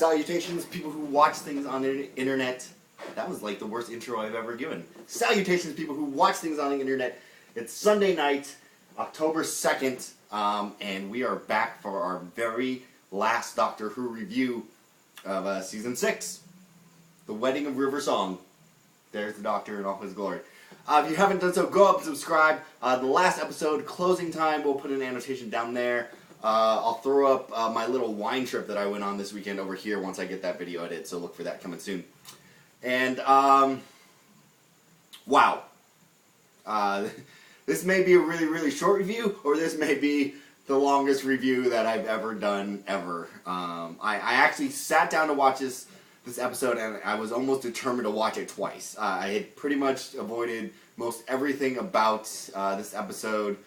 Salutations, people who watch things on the internet. That was like the worst intro I've ever given. Salutations, people who watch things on the internet. It's Sunday night, October 2nd, and we are back for our very last Doctor Who review of Season 6. The Wedding of River Song. There's the Doctor in all his glory. If you haven't done so, go up and subscribe. The last episode, closing time, we'll put an annotation down there. I'll throw up my little wine trip that I went on this weekend over here once I get that video edited, so look for that coming soon. And, wow. This may be a really, really short review, or this may be the longest review that I've ever done, ever. I actually sat down to watch this episode, and I was almost determined to watch it twice. I had pretty much avoided most everything about this episode.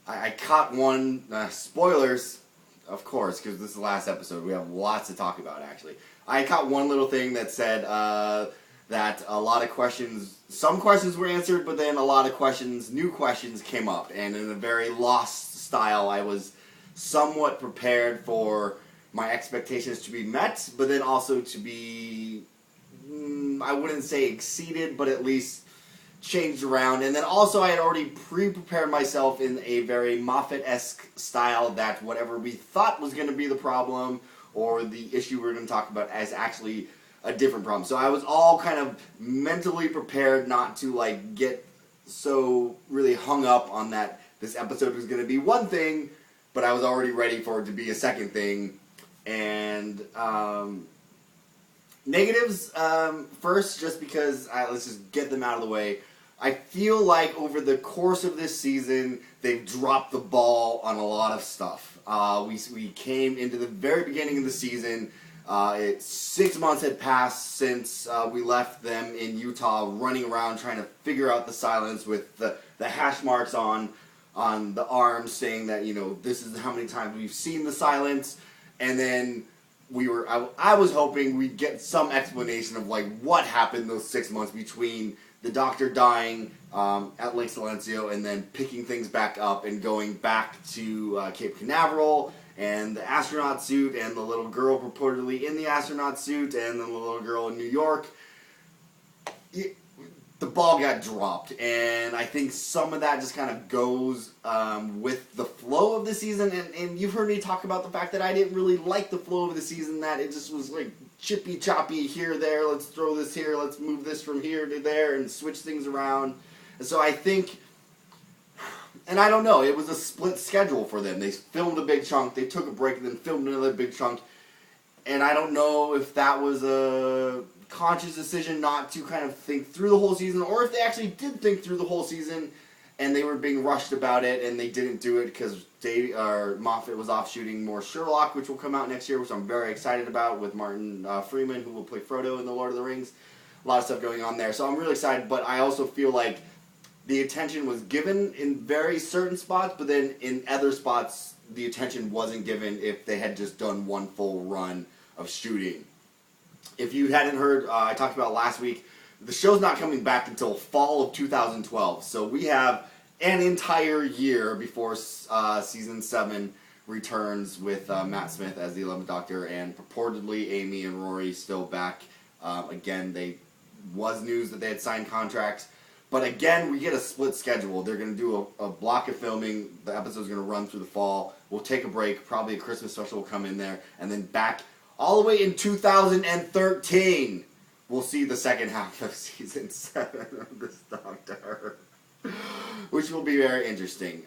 I caught one, spoilers, of course, because this is the last episode. We have lots to talk about, actually. I caught one little thing that said that a lot of questions, some questions were answered, but then a lot of questions, new questions came up. And in a very Lost style, I was somewhat prepared for my expectations to be met, but then also to be, I wouldn't say exceeded, but at least changed around. And then also I had already pre-prepared myself in a very Moffat-esque style that whatever we thought was going to be the problem or the issue we were going to talk about as actually a different problem. So I was all kind of mentally prepared not to like get so really hung up on that this episode was going to be one thing, but I was already ready for it to be a second thing. And negatives first, just because let's just get them out of the way. I feel like over the course of this season, they've dropped the ball on a lot of stuff. We came into the very beginning of the season. 6 months had passed since we left them in Utah, running around trying to figure out the silence with the hash marks on the arms, saying that, you know, this is how many times we've seen the silence. And then I was hoping we'd get some explanation of like what happened those 6 months between the Doctor dying at Lake Silencio and then picking things back up and going back to Cape Canaveral and the astronaut suit and the little girl purportedly in the astronaut suit and then the little girl in New York. The ball got dropped, and I think some of that just kind of goes with the flow of the season, and you've heard me talk about the fact that I didn't really like the flow of the season, that it just was like chippy-choppy here, there, let's throw this here, let's move this from here to there, and switch things around. And so I think, and I don't know, it was a split schedule for them. They filmed a big chunk, they took a break, and then filmed another big chunk, and I don't know if that was a conscious decision not to kind of think through the whole season, or if they actually did think through the whole season and they were being rushed about it and they didn't do it because Moffat was off shooting more Sherlock, which will come out next year, which I'm very excited about, with Martin Freeman, who will play Frodo in The Lord of the Rings. A lot of stuff going on there, so I'm really excited, but I also feel like the attention was given in very certain spots, but then in other spots the attention wasn't given if they had just done one full run of shooting. If you hadn't heard, I talked about last week, the show's not coming back until fall of 2012. So we have an entire year before Season 7 returns with Matt Smith as the 11th Doctor, and purportedly Amy and Rory still back. Again, was news that they had signed contracts. But again, we get a split schedule. They're going to do a block of filming. The episode's going to run through the fall. We'll take a break. Probably a Christmas special will come in there. And then back all the way in 2013, we'll see the second half of Season 7 of this Doctor, which will be very interesting.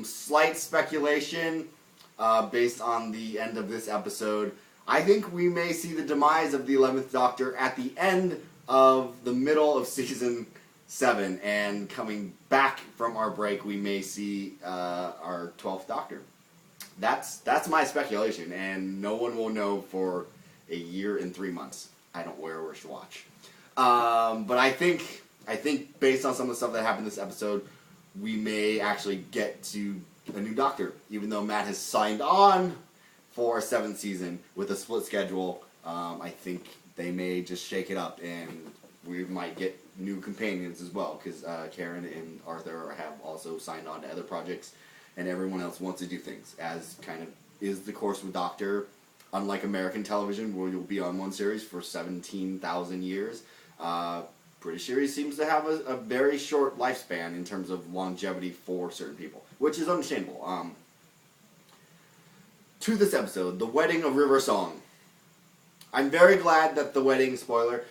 Slight speculation based on the end of this episode. I think we may see the demise of the 11th Doctor at the end of the middle of Season 7, and coming back from our break, we may see our 12th Doctor. That's my speculation, and no one will know for a year and 3 months. I don't wear a wristwatch. But I think based on some of the stuff that happened this episode, we may actually get to a new Doctor, even though Matt has signed on for a 7th season with a split schedule. I think they may just shake it up, and we might get new companions as well, because Karen and Arthur have also signed on to other projects, and everyone else wants to do things, as kind of is the course with Doctor. unlike American television, where you'll be on one series for 17,000 years, British series seems to have a very short lifespan in terms of longevity for certain people, which is understandable. To this episode, the wedding of River Song. I'm very glad that the wedding, spoiler,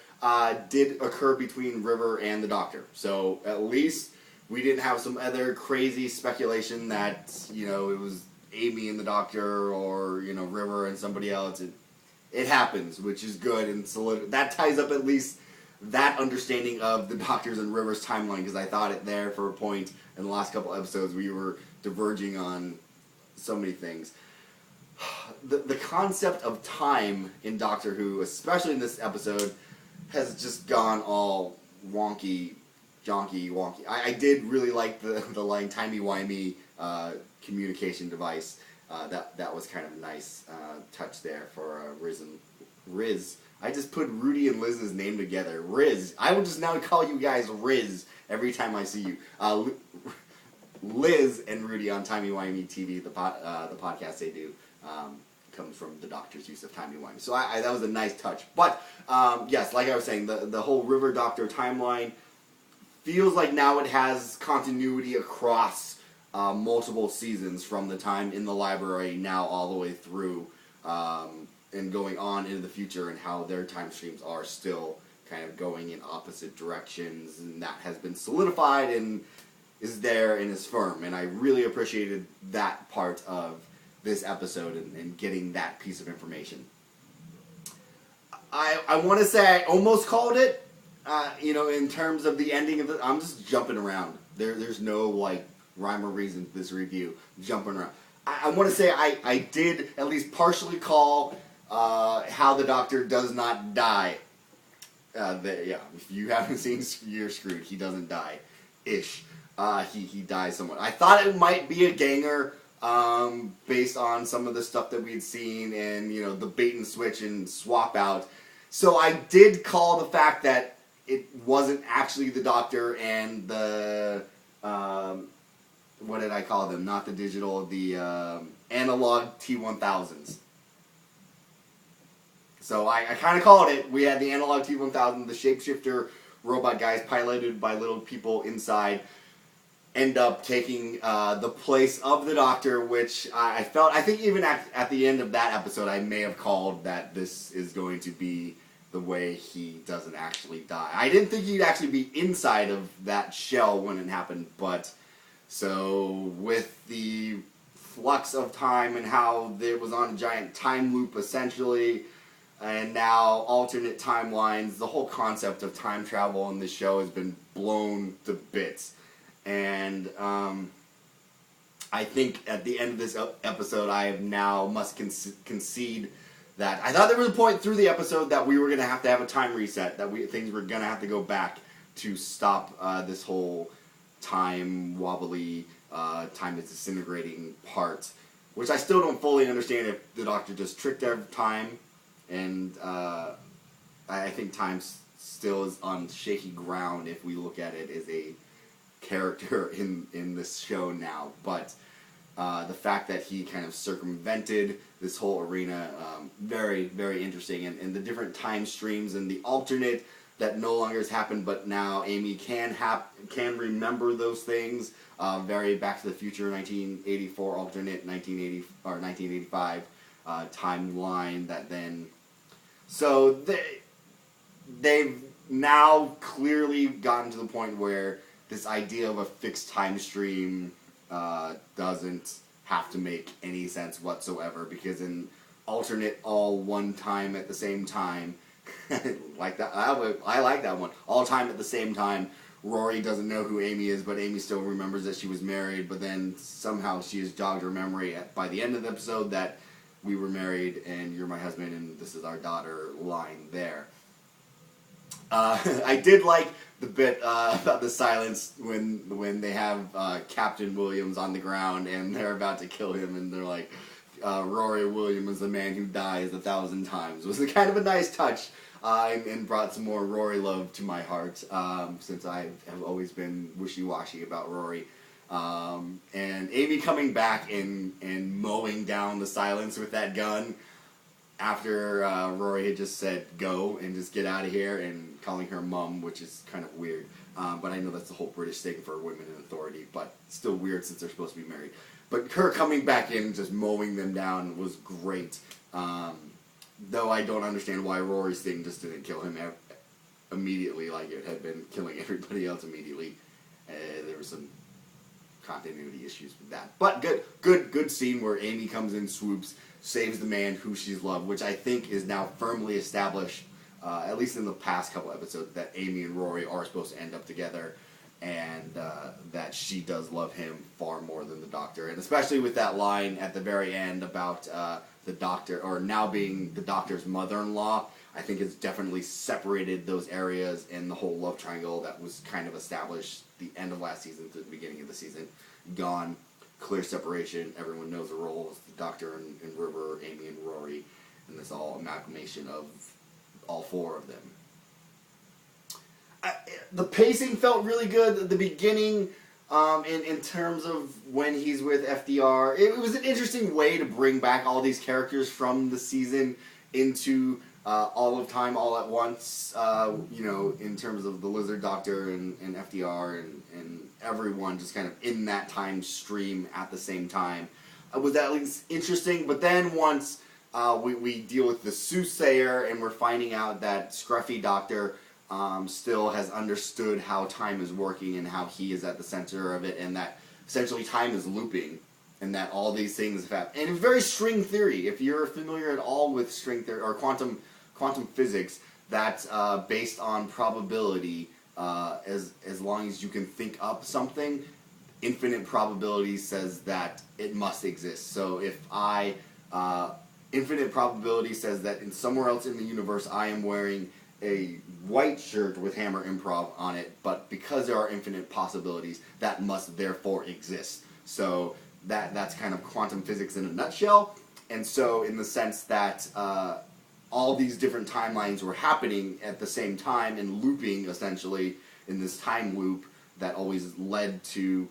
did occur between River and the Doctor. So at least we didn't have some other crazy speculation that, it was Amy and the Doctor or, River and somebody else. It happens, which is good, and that ties up at least that understanding of the Doctor's and River's timeline, because I thought it there for a point in the last couple episodes we were diverging on so many things. The concept of time in Doctor Who, especially in this episode, has just gone all wonky. I did really like the line timey-wimey communication device. That was kind of a nice touch there for Riz. I just put Rudy and Liz's name together. Riz. I will just now call you guys Riz every time I see you. Liz and Rudy on Timey Wimey TV, the podcast they do, comes from the Doctor's use of Timey Wimey. So that was a nice touch. But yes, like I was saying, the whole River Doctor timeline feels like now it has continuity across multiple seasons, from the time in the library now all the way through and going on into the future, and how their time streams are still kind of going in opposite directions, and that has been solidified and is there and is firm. And I really appreciated that part of this episode and getting that piece of information. I want to say I almost called it, in terms of the ending of I'm just jumping around. There's no, rhyme or reason to this review. Jumping around. I want to say I did at least partially call how the Doctor does not die. If you haven't seen You're Screwed, he doesn't die. Ish. He dies somewhat. I thought it might be a ganger, based on some of the stuff that we had seen and, the bait and switch and swap out. So I did call the fact that it wasn't actually the Doctor and the, what did I call them? Not the digital, the analog T-1000s. So I kind of called it. We had the analog T-1000, the shapeshifter robot guys piloted by little people inside, end up taking the place of the Doctor, which I think even at the end of that episode, I may have called that this is going to be the way he doesn't actually die. I didn't think he'd actually be inside of that shell when it happened, but so with the flux of time and how it was on a giant time loop, essentially, and now alternate timelines, the whole concept of time travel in this show has been blown to bits. And I think at the end of this episode, I have now must concede that I thought there was a point through the episode that we were going to have a time reset, that things were going to have to go back to stop this whole time wobbly, time is disintegrating part, which I still don't fully understand if the Doctor just tricked our time, and I think time still is on shaky ground if we look at it as a character in this show now. But the fact that he kind of circumvented this whole arena, very, very interesting, and the different time streams and the alternate that no longer has happened, but now Amy can remember those things. Very Back to the Future 1984 alternate 1980 or 1985 timeline that then. So they've now clearly gotten to the point where this idea of a fixed time stream doesn't have to make any sense whatsoever, because in alternate all one time at the same time, like that, I like that one. All time at the same time, Rory doesn't know who Amy is, but Amy still remembers that she was married, but then somehow she has jogged her memory by the end of the episode that we were married and you're my husband and this is our daughter line there. I did like the bit about the silence when they have Captain Williams on the ground and they're about to kill him, and they're like, Rory Williams is the man who dies 1,000 times. It was kind of a nice touch and brought some more Rory love to my heart, since I have always been wishy-washy about Rory. And Amy coming back and mowing down the silence with that gun. after Rory had just said go and just get out of here and calling her mum, which is kind of weird. But I know that's the whole British thing for women in authority, but still weird since they're supposed to be married. But her coming back in and just mowing them down was great. Though I don't understand why Rory's thing just didn't kill him immediately like it had been killing everybody else immediately. There was some continuity issues with that. But good scene where Amy comes in, swoops, saves the man who she's loved, which I think is now firmly established, at least in the past couple episodes, that Amy and Rory are supposed to end up together, and that she does love him far more than the Doctor. And especially with that line at the very end about the Doctor, or now being the Doctor's mother-in-law, I think it's definitely separated those areas and the whole love triangle that was kind of established the end of last season to the beginning of the season. Gone. Clear separation. Everyone knows the roles. The Doctor and River, Amy and Rory, and this all amalgamation of all four of them. The pacing felt really good at the beginning, in terms of when he's with FDR. It was an interesting way to bring back all these characters from the season into all of time, all at once. In terms of the Lizard Doctor and FDR and everyone just kind of in that time stream at the same time. It was at least interesting, but then once we deal with the soothsayer and we're finding out that Scruffy Doctor still has understood how time is working and how he is at the center of it, and that essentially time is looping, and that all these things have happened. And it's very string theory. If you're familiar at all with string theory or quantum physics, that's based on probability. As long as you can think up something, infinite probability says that it must exist. So if infinite probability says that in somewhere else in the universe I am wearing a white shirt with Hammer Improv on it, but because there are infinite possibilities, that must therefore exist. So that's kind of quantum physics in a nutshell. And so in the sense that all these different timelines were happening at the same time and looping essentially in this time loop that always led to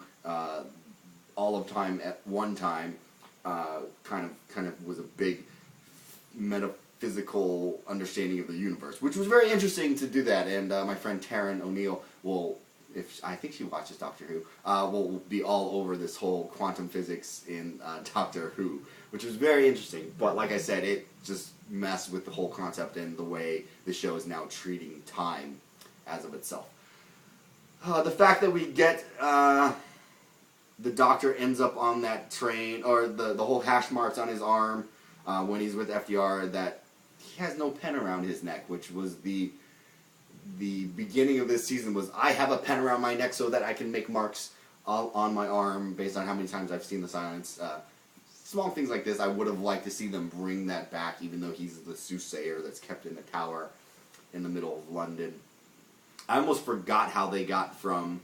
all of time at one time, kind of was a big metaphysical understanding of the universe, which was very interesting to do that. And my friend Taryn O'Neill I think she watches Doctor Who, will be all over this whole quantum physics in Doctor Who, which was very interesting. But like I said, it just messed with the whole concept and the way the show is now treating time as of itself. The fact that we get the Doctor ends up on that train, or the whole hash marks on his arm when he's with FDR, that he has no pen around his neck, which was the beginning of this season was, I have a pen around my neck so that I can make marks on my arm based on how many times I've seen the silence. Small things like this, I would have liked to see them bring that back, even though he's the soothsayer that's kept in the tower in the middle of London. I almost forgot how they got from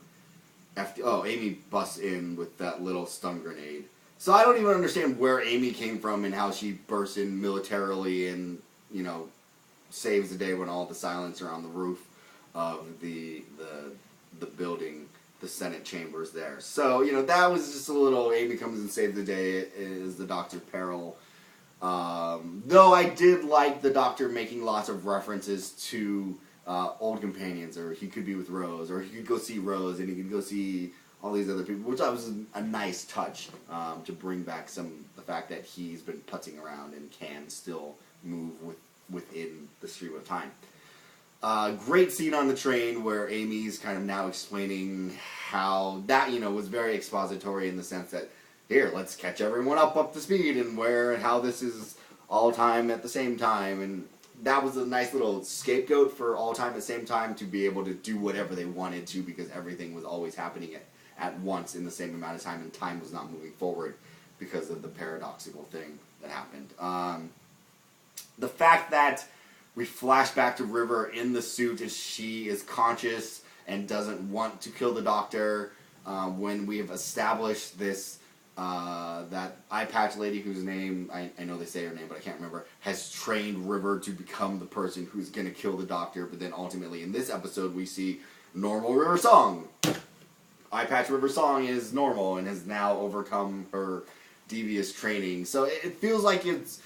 Amy busts in with that little stun grenade. So I don't even understand where Amy came from and how she bursts in militarily and, saves the day when all the silence are on the roof of the building, the Senate chambers there. So, that was just a little Amy comes and saves the day is the Doctor's peril. Though I did like the Doctor making lots of references to old companions, or he could be with Rose, or he could go see Rose, and he could go see all these other people, which I was a nice touch to bring back the fact that he's been putzing around and can still move within the stream of time. Great scene on the train where Amy's kind of now explaining how that, was very expository in the sense that, here, let's catch everyone up to speed and how this is all time at the same time. And that was a nice little scapegoat for all time at the same time to be able to do whatever they wanted to, because everything was always happening at once in the same amount of time, and time was not moving forward because of the paradoxical thing that happened. The fact that we flash back to River in the suit as she is conscious and doesn't want to kill the Doctor, when we have established this, that eye patch lady whose name, I know they say her name, but I can't remember, has trained River to become the person who's going to kill the Doctor, but then ultimately in this episode we see normal River Song. Eye patch River Song is normal and has now overcome her devious training. So it feels like it's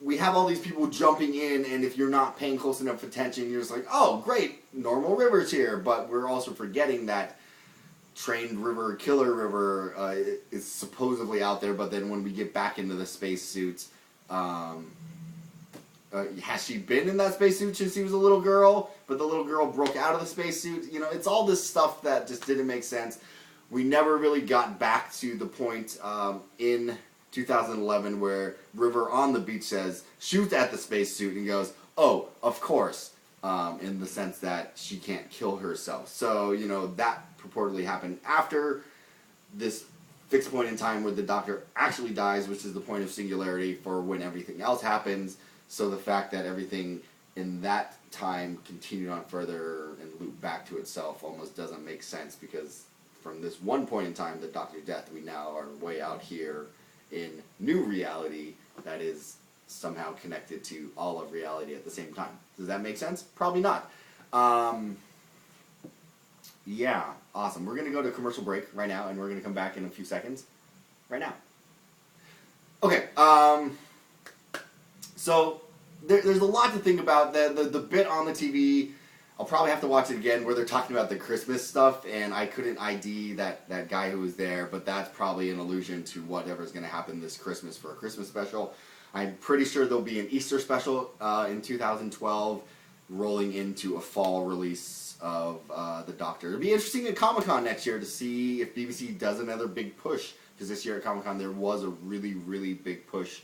we have all these people jumping in, and if you're not paying close enough attention, you're just like, oh, great, normal River's here. But we're also forgetting that trained River, Killer River, is supposedly out there. But then when we get back into the spacesuit, has she been in that spacesuit since she was a little girl? But the little girl broke out of the spacesuit. You know, it's all this stuff that just didn't make sense. We never really got back to the point in 2011 where River on the beach says, shoots at the spacesuit and goes, oh, of course, in the sense that she can't kill herself. So, you know, that purportedly happened after this fixed point in time where the Doctor actually dies, which is the point of singularity for when everything else happens. So the fact that everything in that time continued on further and looped back to itself almost doesn't make sense, because from this one point in time, the Doctor's death, we now are way out here in new reality that is somehow connected to all of reality at the same time. Does that make sense? Probably not. Yeah, awesome. We're going to go to commercial break right now, and we're going to come back in a few seconds. Right now. Okay, so there's a lot to think about. The bit on the TV, I'll probably have to watch it again, where they're talking about the Christmas stuff, and I couldn't ID that guy who was there, but that's probably an allusion to whatever's going to happen this Christmas for a Christmas special. I'm pretty sure there'll be an Easter special in 2012, rolling into a fall release of The Doctor. It'll be interesting at Comic-Con next year to see if BBC does another big push, because this year at Comic-Con there was a really, really big push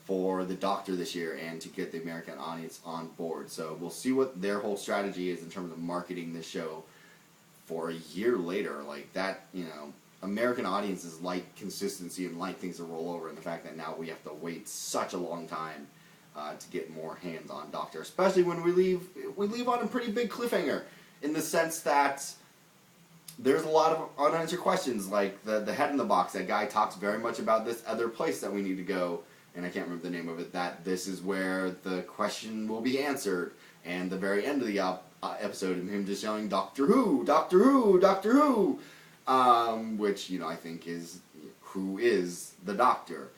for The Doctor this year and to get the American audience on board. So we'll see what their whole strategy is in terms of marketing this show for a year later. Like that, you know, American audiences like consistency and like things to roll over, and the fact that now we have to wait such a long time to get more hands on Doctor, especially when we leave on a pretty big cliffhanger, in the sense that there's a lot of unanswered questions, like the head in the box. That guy talks very much about this other place that we need to go, and I can't remember the name of it, that this is where the question will be answered. And the very end of the episode, of him just yelling, Doctor Who, Doctor Who, Doctor Who, which, you know, I think is, who is the Doctor?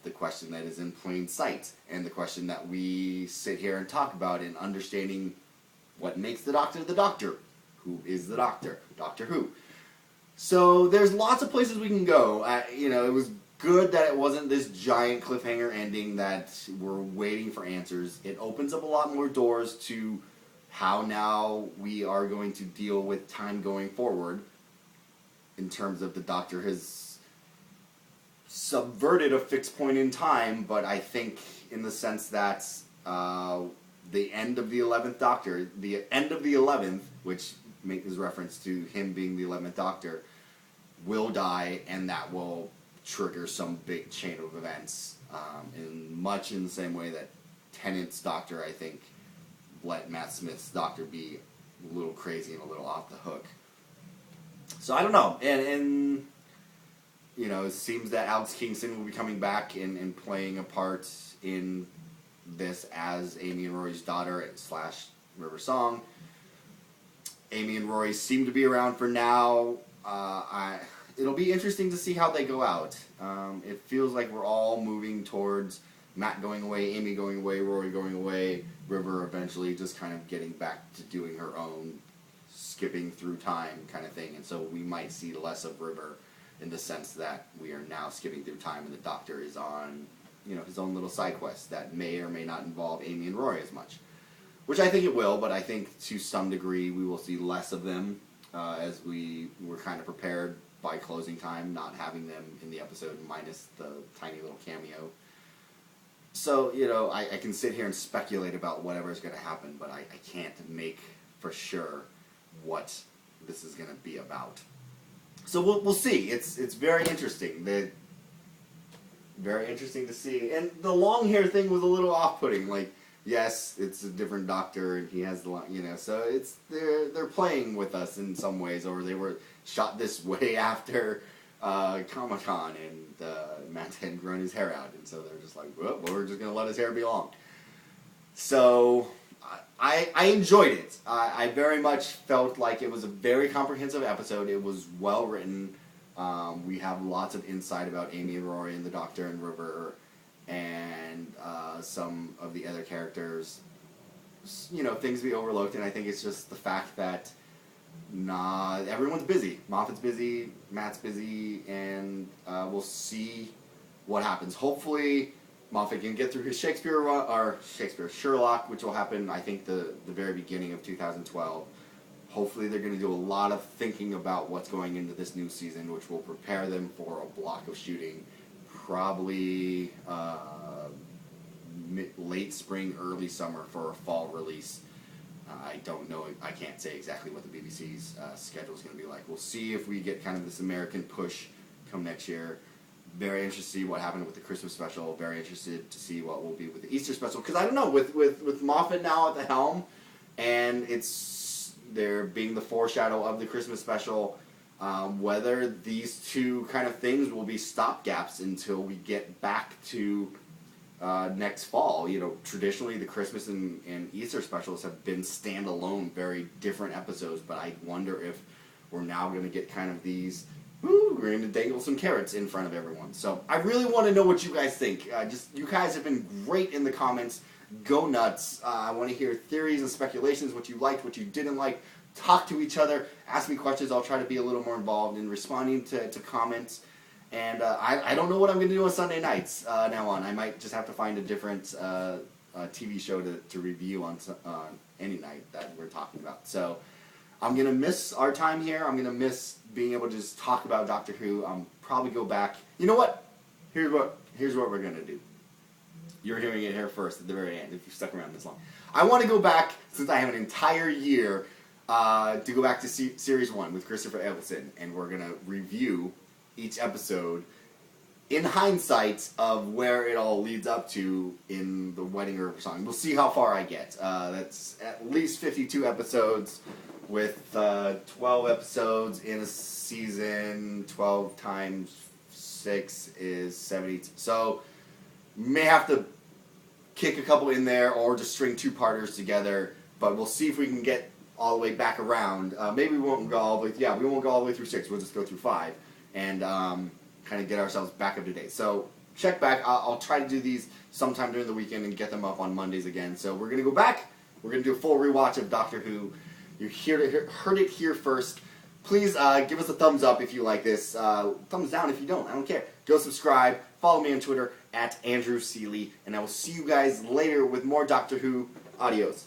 The question that is in plain sight, and the question that we sit here and talk about in understanding what makes the Doctor the Doctor. Who is the Doctor? Doctor Who. So there's lots of places we can go. You know, it was good that it wasn't this giant cliffhanger ending that we're waiting for answers. It opens up a lot more doors to how now we are going to deal with time going forward, in terms of the Doctor has subverted a fixed point in time, but I think in the sense that the end of the 11th Doctor, the end of the 11th, which is reference to him being the 11th Doctor, will die, and that will trigger some big chain of events, much in the same way that Tennant's Doctor, I think, let Matt Smith's Doctor be a little crazy and a little off the hook. So I don't know, and you know, it seems that Alex Kingston will be coming back and playing a part in this as Amy and Rory's daughter / River Song. Amy and Rory seem to be around for now. It'll be interesting to see how they go out. It feels like we're all moving towards Matt going away, Amy going away, Rory going away, River eventually just kind of getting back to doing her own skipping through time kind of thing. And so we might see less of River, in the sense that we are now skipping through time and the Doctor is on, you know, his own little side quest that may or may not involve Amy and Rory as much. Which I think it will, but I think to some degree we will see less of them, as we were kind of prepared by closing time, not having them in the episode, minus the tiny little cameo. So, you know, I can sit here and speculate about whatever is going to happen, but I can't make for sure what this is going to be about. So we'll see. It's very interesting. Very interesting to see. And the long hair thing was a little off-putting. Like, yes, it's a different Doctor, and he has the long, you know. So it's they're playing with us in some ways, or they were shot this way after Comic-Con, and Matt had grown his hair out, and so they're just like, well, we're just gonna let his hair be long. So I enjoyed it. I very much felt like it was a very comprehensive episode. It was well written. We have lots of insight about Amy and Rory and the Doctor and River, and some of the other characters, you know, things we overlooked, and I think it's just the fact that everyone's busy. Moffat's busy, Matt's busy, and we'll see what happens. Hopefully, Moffat can get through his Sherlock, which will happen, I think, the very beginning of 2012. Hopefully they're going to do a lot of thinking about what's going into this new season, which will prepare them for a block of shooting, probably late spring, early summer for a fall release. I don't know. I can't say exactly what the BBC's schedule is going to be like. We'll see if we get kind of this American push come next year. Very interested to see what happened with the Christmas special. Very interested to see what will be with the Easter special. Because I don't know, with Moffat now at the helm, and they're being the foreshadow of the Christmas special, whether these two kind of things will be stopgaps until we get back to next fall. You know, traditionally the Christmas and Easter specials have been standalone, very different episodes, but I wonder if we're now going to get kind of these, we're going to dangle some carrots in front of everyone. So I really want to know what you guys think. You guys have been great in the comments. Go nuts. I want to hear theories and speculations, what you liked, what you didn't like. Talk to each other. Ask me questions. I'll try to be a little more involved in responding to comments. And I don't know what I'm going to do on Sunday nights now on. I might just have to find a different TV show to review on any night that we're talking about. So I'm going to miss our time here. I'm going to miss being able to just talk about Doctor Who. Probably go back. You know what? Here's what we're going to do. You're hearing it here first at the very end if you stuck around this long. I want to go back, since I have an entire year, to go back to Series 1 with Christopher Eccleston, and we're going to review each episode in hindsight of where it all leads up to in the Wedding River song. We'll see how far I get. That's at least 52 episodes with 12 episodes in a season. 12 times 6 is 72. So may have to kick a couple in there or just string two-parters together, but we'll see if we can get all the way back around. Maybe we won't go all the way, we won't go all the way through 6, we'll just go through 5, and kind of get ourselves back up to date. So check back. I'll try to do these sometime during the weekend and get them up on Mondays again. So we're going to go back, we're going to do a full rewatch of Doctor Who. You heard it here first. Please give us a thumbs up if you like this. Thumbs down if you don't. I don't care. Go subscribe. Follow me on Twitter @AndrewSeeley. And I will see you guys later with more Doctor Who. Adios.